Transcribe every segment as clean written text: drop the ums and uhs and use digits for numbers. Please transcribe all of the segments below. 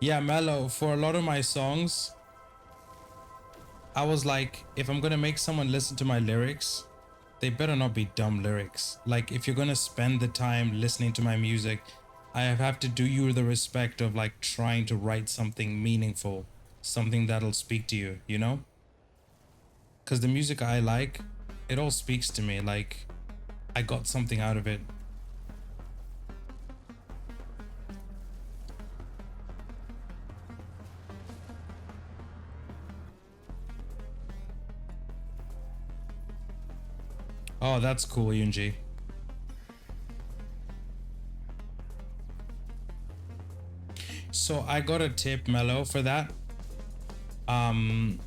Yeah, Mellow, for a lot of my songs, I was like, if I'm gonna make someone listen to my lyrics, they better not be dumb lyrics. Like, if you're gonna spend the time listening to my music, I have to do you the respect of like trying to write something meaningful, something that'll speak to you, you know? Because the music I like, it all speaks to me. Like, I got something out of it. Oh, that's cool, Yunji. So I got a tip, Mellow, for that. Um,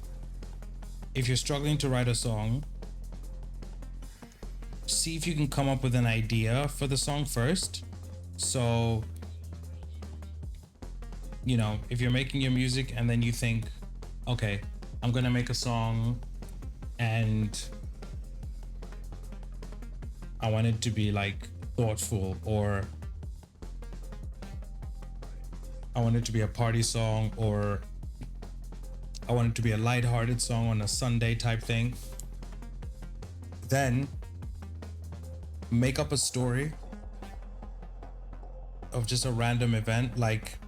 if you're struggling to write a song, see if you can come up with an idea for the song first. So, you know, if you're making your music and then you think, okay, I'm gonna make a song and I want it to be like thoughtful, or I want it to be a party song, or I want it to be a lighthearted song on a Sunday type thing, then make up a story of just a random event. Like,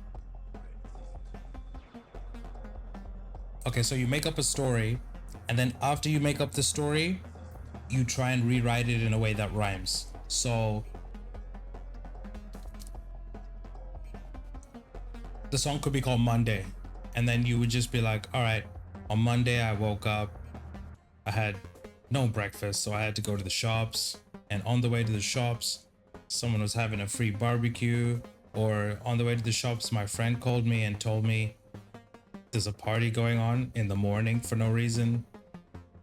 okay, so you make up a story, and then after you make up the story, you try and rewrite it in a way that rhymes. So the song could be called Monday, and then you would just be like, all right, on Monday I woke up, I had no breakfast, so I had to go to the shops, and on the way to the shops someone was having a free barbecue, or on the way to the shops my friend called me and told me there's a party going on in the morning for no reason,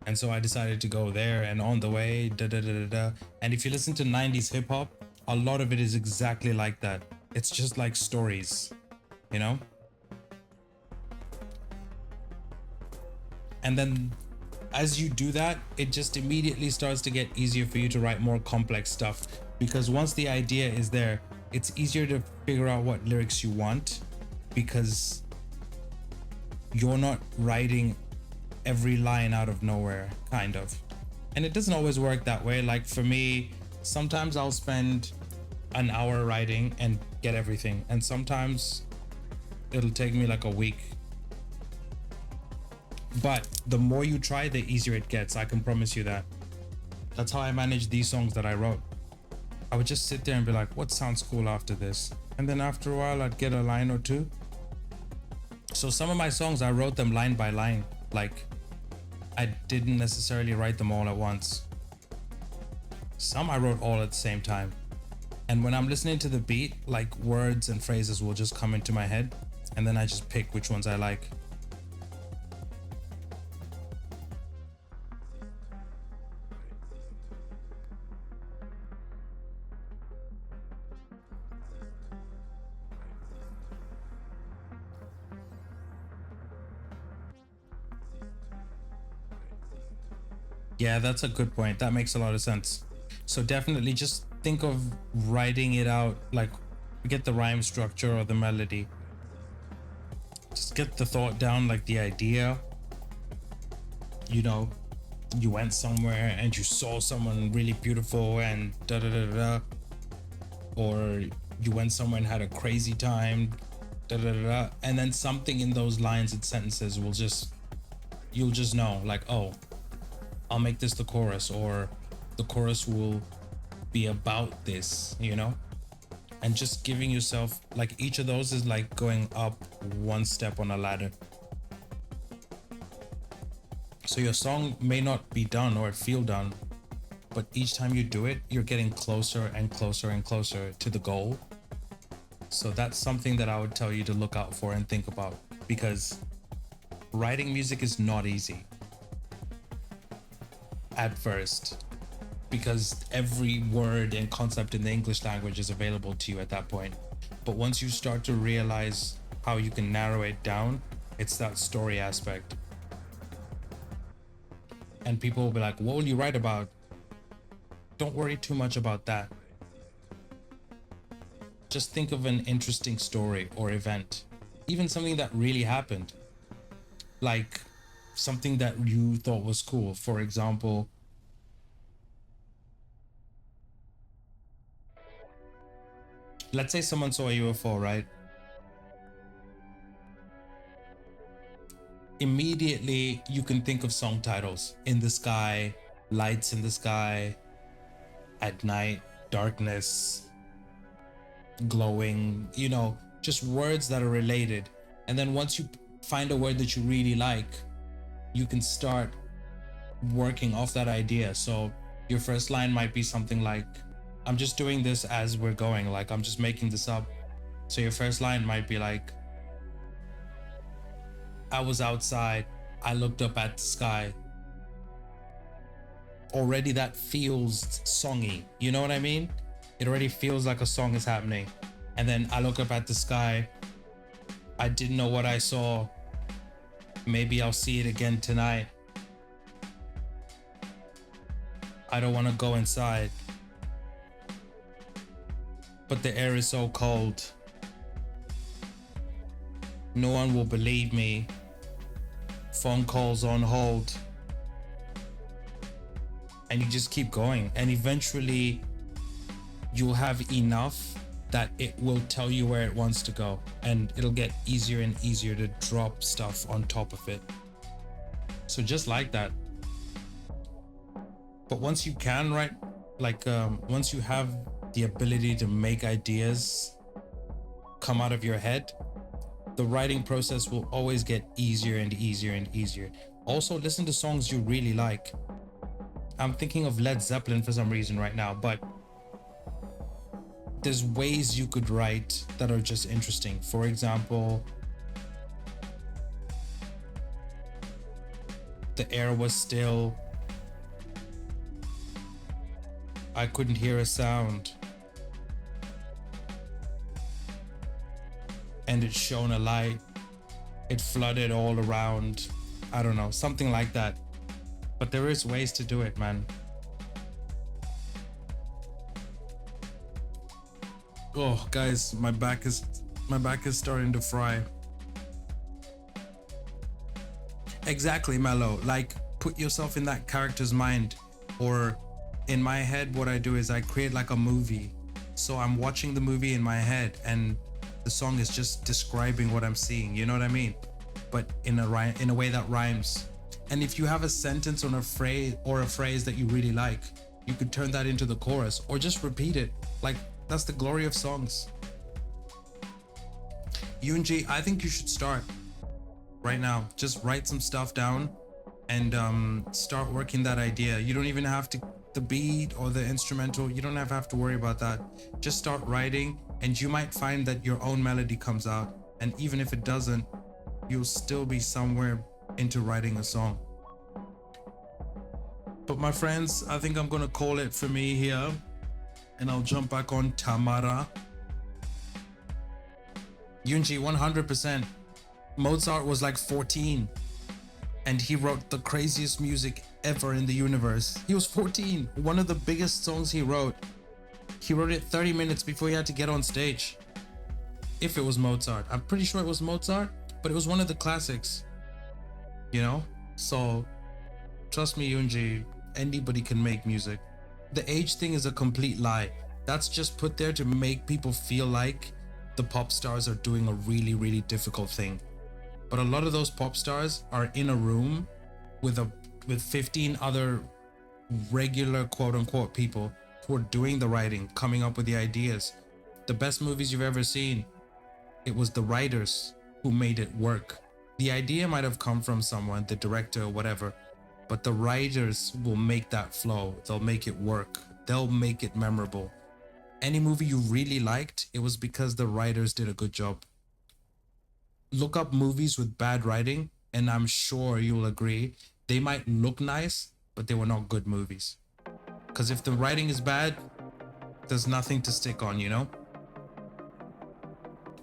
and so I decided to go there, and on the way da da da da da. And if you listen to 90s hip-hop, a lot of it is exactly like that. It's just like stories, you know? And then as you do that, it just immediately starts to get easier for you to write more complex stuff, because once the idea is there, it's easier to figure out what lyrics you want, because you're not writing every line out of nowhere, kind of. And it doesn't always work that way. Like for me, sometimes I'll spend an hour writing and get everything, and sometimes it'll take me like a week. But the more you try, the easier it gets. I can promise you that. That's how I managed these songs that I wrote. I would just sit there and be like, what sounds cool after this? And then after a while, I'd get a line or two. So some of my songs, I wrote them line by line. Like, I didn't necessarily write them all at once. Some I wrote all at the same time. And when I'm listening to the beat, like words and phrases will just come into my head, and then I just pick which ones I like. Yeah, that's a good point. That makes a lot of sense. So definitely just think of writing it out, like get the rhyme structure or the melody. Just get the thought down, like the idea. You know, you went somewhere and you saw someone really beautiful and da da da da, or you went somewhere and had a crazy time, da da da da, and then something in those lines and sentences will just, you'll just know, like, oh, I'll make this the chorus, or the chorus will be about this, you know? And just giving yourself, like, each of those is like going up one step on a ladder. So your song may not be done or feel done, but each time you do it, you're getting closer and closer and closer to the goal. So that's something that I would tell you to look out for and think about, because writing music is not easy at first, because every word and concept in the English language is available to you at that point. But once you start to realize how you can narrow it down, it's that story aspect. And people will be like, what will you write about? Don't worry too much about that. Just think of an interesting story or event. even something that really happened, like something that you thought was cool. For example, let's say someone saw a UFO, right? Immediately you can think of song titles: In the Sky, Lights in the Sky, At Night, Darkness, Glowing, you know, just words that are related. And then once you find a word that you really like, you can start working off that idea. So your first line might be something like, I'm just doing this as we're going, like I'm just making this up. So your first line might be like, I was outside, I looked up at the sky. Already that feels songy, you know what I mean? It already feels like a song is happening. And then I look up at the sky, I didn't know what I saw, maybe I'll see it again tonight. I don't want to go inside, but the air is so cold. No one will believe me. Phone calls on hold. And you just keep going. And eventually you'll have enough that it will tell you where it wants to go. And it'll get easier and easier to drop stuff on top of it. So just like that. But once you can write, like once you have the ability to make ideas come out of your head, the writing process will always get easier and easier and easier. Also, listen to songs you really like. I'm thinking of Led Zeppelin for some reason right now, but there's ways you could write that are just interesting. For example, the air was still. I couldn't hear a sound. And it shone a light. It flooded all around. I don't know, something like that. But there is ways to do it, man. Oh, guys, my back is starting to fry. Exactly, Mello. Like, put yourself in that character's mind. Or in my head, what I do is I create like a movie. So I'm watching the movie in my head, and the song is just describing what I'm seeing, you know what I mean? But in a way that rhymes. And if you have a sentence on a phrase that you really like, you could turn that into the chorus or just repeat it. Like, that's the glory of songs. Yoonji, I think you should start right now. Just write some stuff down and start working that idea. You don't even have to, the beat or the instrumental, you don't have to worry about that. Just start writing, and you might find that your own melody comes out. And even if it doesn't, you'll still be somewhere into writing a song. But my friends, I think I'm gonna call it for me here, and I'll jump back on Tamara. Yoonji, 100%. Mozart was like 14 and he wrote the craziest music ever in the universe. He was 14. One of the biggest songs he wrote it 30 minutes before he had to get on stage. If it was Mozart. I'm pretty sure it was Mozart, but it was one of the classics. You know? So trust me, Yoonji, anybody can make music. The age thing is a complete lie. That's just put there to make people feel like the pop stars are doing a really, really difficult thing. But a lot of those pop stars are in a room with 15 other regular quote unquote people who are doing the writing, coming up with the ideas. The best movies you've ever seen, it was the writers who made it work. The idea might have come from someone, the director or whatever, but the writers will make that flow. They'll make it work. They'll make it memorable. Any movie you really liked, it was because the writers did a good job. Look up movies with bad writing, and I'm sure you'll agree, they might look nice, but they were not good movies. Because if the writing is bad, there's nothing to stick on, you know?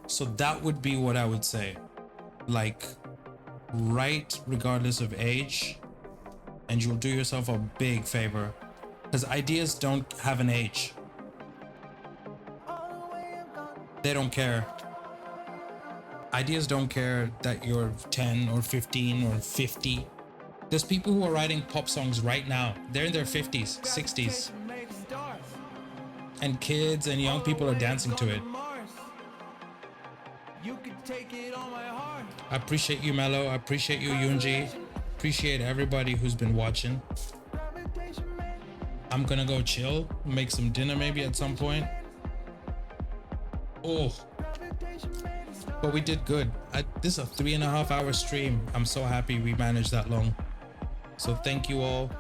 So that would be what I would say. Like, write regardless of age, and you'll do yourself a big favor. Because ideas don't have an age. They don't care. Ideas don't care that you're 10 or 15 or 50. There's people who are writing pop songs right now. They're in their 50s, 60s. And kids and young people are dancing to it. I appreciate you, Mello. I appreciate you, Yunji. Appreciate everybody who's been watching. I'm gonna go chill, make some dinner maybe at some point. Oh, but we did good. This is a 3.5 hour stream. I'm so happy we managed that long. So thank you all.